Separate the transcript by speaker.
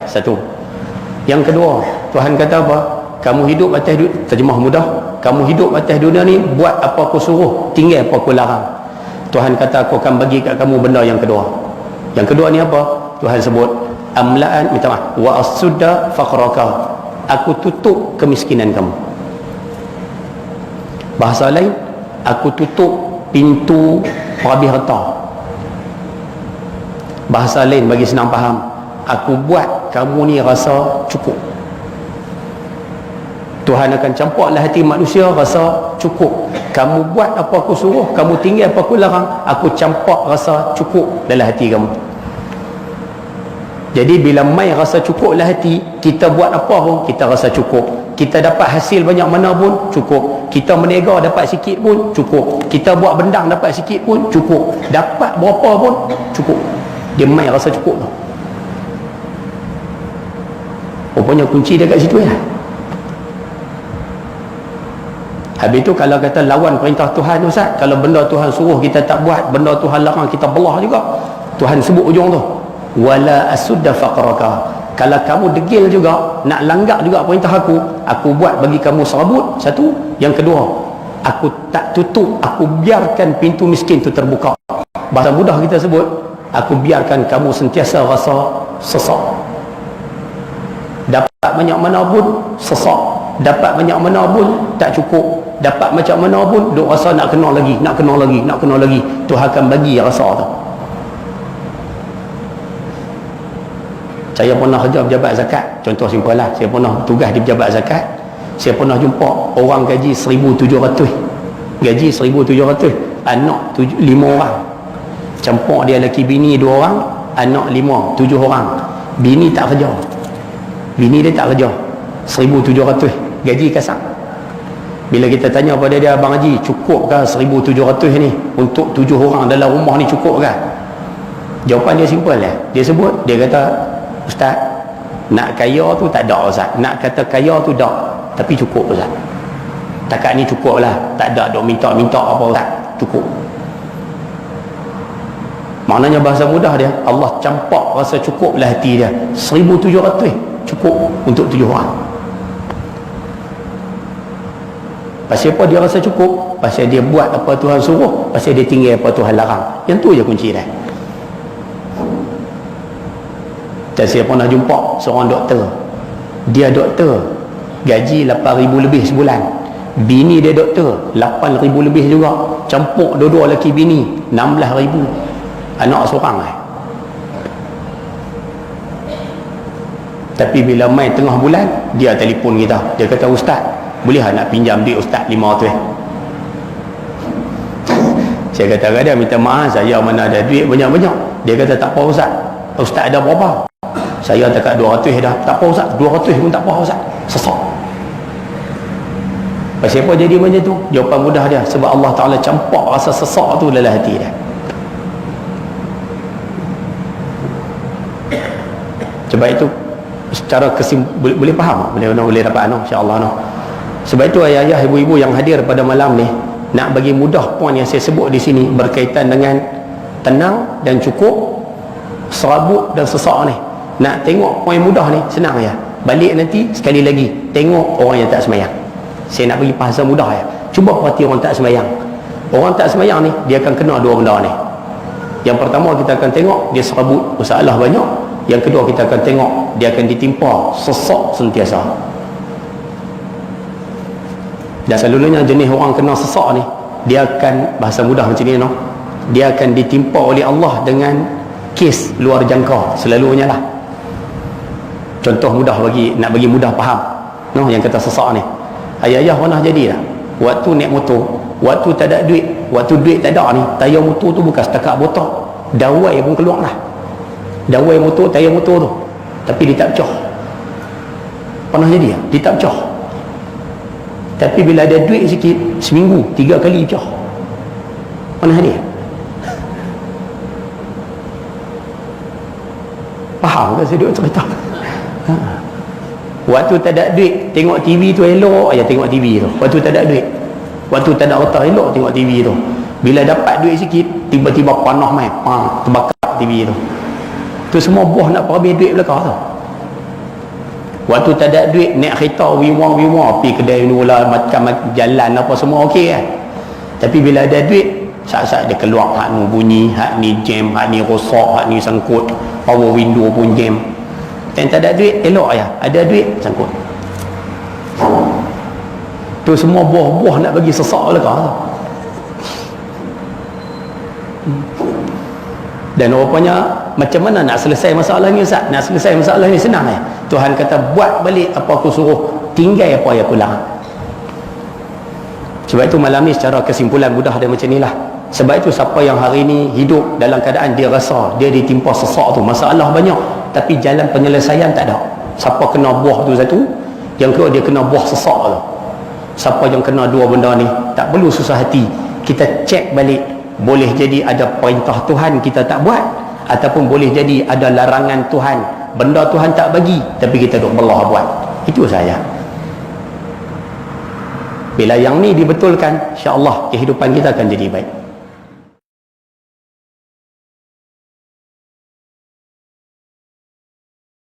Speaker 1: Satu. Yang kedua, Tuhan kata apa? Kamu hidup atas dunia, terjemah mudah, kamu hidup atas dunia ni, buat apa aku suruh, tinggal apa aku larang. Tuhan kata aku akan bagi kat kamu benda yang kedua. Yang kedua ni apa? Tuhan sebut amla'an, minta maaf, wa as-sudda faqraka, aku tutup kemiskinan kamu. Bahasa lain, aku tutup pintu perhabis harta. Bahasa lain bagi senang faham, aku buat kamu ni rasa cukup. Tuhan akan campurlah hati manusia rasa cukup. Kamu buat apa aku suruh, kamu tinggal apa aku larang, aku campur rasa cukup dalam hati kamu. Jadi bila mai rasa cukup dalam hati, kita buat apa pun kita rasa cukup. Kita dapat hasil banyak mana pun cukup. Kita meniaga dapat sikit pun cukup. Kita buat bendang dapat sikit pun cukup. Dapat berapa pun cukup. Dia mai rasa cukup tu. Rupanya kunci dia kat situ ya. Habis tu kalau kata lawan perintah Tuhan, Ustaz, kalau benda Tuhan suruh kita tak buat, benda Tuhan larang kita belah juga. Tuhan sebut ujung tu, wala asudda faqraka, kalau kamu degil juga nak langgar juga perintah aku buat bagi kamu serabut. Satu. Yang kedua, aku tak tutup, aku biarkan pintu miskin tu terbuka. Bahasa mudah kita sebut, aku biarkan kamu sentiasa rasa sesak. Dapat banyak mana pun sesak, dapat banyak mana pun tak cukup, dapat macam mana pun duk rasa nak kena lagi, nak kena lagi, nak kena lagi. Tuhan akan bagi rasa tu. Saya pernah kerja pejabat zakat, contoh simpel lah, saya pernah tugas di pejabat zakat. Saya pernah jumpa orang gaji 1,700, gaji 1,700, anak 5 orang, campur dia lelaki bini 2 orang, anak 5, 7 orang. Bini tak kerja, bini dia tak kerja, 1,700 gaji kasar. Bila kita tanya pada dia, Abang Haji, cukup ke 1,700 ni untuk 7 orang dalam rumah ni, cukup ke? Jawapan dia simple lah. Dia sebut, dia kata, Ustaz, nak kaya tu tak ada Ustaz, nak kata kaya tu tak, tapi cukup Ustaz. Takat ni cukup lah, tak ada duk minta-minta apa Ustaz, cukup. Maknanya bahasa mudah dia, Allah campak rasa cukup lah hati dia. 1,700 cukup untuk 7 orang. Pasal apa dia rasa cukup? Pasal dia buat apa Tuhan suruh, pasal dia tinggal apa Tuhan larang. Yang tu je kunci dia. Dan saya pernah jumpa seorang doktor, dia doktor, gaji 8,000 lebih sebulan. Bini dia doktor, 8,000 lebih juga. Campur dua-dua lelaki bini, 16,000. Anak seorang lah. Tapi bila mai tengah bulan, dia telefon kita, dia kata, Ustaz, boleh nak pinjam duit Ustaz 500? Saya kata, kadang minta maaf, saya mana ada duit banyak-banyak. Dia kata, tak apa Ustaz, Ustaz ada berapa? Saya dekat 200 dah. Tak apa Ustaz, 200 pun tak apa Ustaz, sesak. Pasal apa jadi macam tu? Jawapan mudah dia, sebab Allah Ta'ala campak rasa sesak tu dalam hati dia. Sebab itu secara boleh faham, boleh dapat insya-Allah no. Sebab itu ayah-ayah, ibu-ibu yang hadir pada malam ni, nak bagi mudah poin yang saya sebut di sini berkaitan dengan tenang dan cukup, serabut dan sesak ni. Nak tengok poin mudah ni senang ya. Balik nanti sekali lagi tengok orang yang tak sembahyang. Saya nak bagi bahasa mudah ya. Cuba perhati orang tak sembahyang. Orang tak sembahyang ni dia akan kena dua benda ni. Yang pertama kita akan tengok dia serabut, masalah banyak. Yang kedua kita akan tengok dia akan ditimpa sesak sentiasa. Dan selalunya jenis orang kena sesak ni, dia akan, bahasa mudah macam ni no, dia akan ditimpa oleh Allah dengan kes luar jangka selalunya lah. Contoh mudah nak bagi mudah faham no, yang kata sesak ni, ayah-ayah pernah jadi lah, waktu naik motor, waktu tak ada duit, waktu duit tak ada ni, tayar motor tu bukan setakat botak, dawai pun keluar lah, dawai motor, tayar motor tu, tapi dia tak pecah. Pernah jadi lah, dia tak pecah. Tapi bila ada duit sikit, seminggu 3 kali pecah. Pernah dia? Faham ke saya duk cerita? Waktu tak ada duit, tengok TV tu elok aja, tengok TV tu. Waktu tak ada duit, waktu tak ada otak elok, tengok TV tu. Bila dapat duit sikit, tiba-tiba panah mai, terbakar TV tu. Tu semua buah nak perhabis duit belakang tu. Waktu tak ada duit, naik kereta wimang-wimang pergi kedai ni lah, macam jalan apa semua okey kan. Tapi bila ada duit, saat-saat dia keluar, hak ni bunyi, hak ni jam, hak ni rosak, hak ni sangkut, power window pun jam. Dan tak ada duit, elok ya, ada duit sangkut. Tu semua buah-buah nak bagi sesak belaka tu. Dan rupanya macam mana nak selesai masalah ni Ustaz? Nak selesai masalah ni senang ya. Tuhan kata buat balik apa aku suruh, tinggal apa yang aku larang. Sebab itu malam ni secara kesimpulan mudah dia macam inilah. Sebab itu siapa yang hari ni hidup dalam keadaan dia rasa dia ditimpa sesak tu, masalah banyak tapi jalan penyelesaian tak ada. Siapa kena buah tu satu, yang kedua dia kena buah sesak tu. Siapa yang kena dua benda ni, tak perlu susah hati. Kita cek balik, boleh jadi ada perintah Tuhan kita tak buat, ataupun boleh jadi ada larangan Tuhan, benda Tuhan tak bagi tapi kita duk belah buat. Itu saja. Bila yang ni dibetulkan, insya-Allah kehidupan kita akan jadi baik.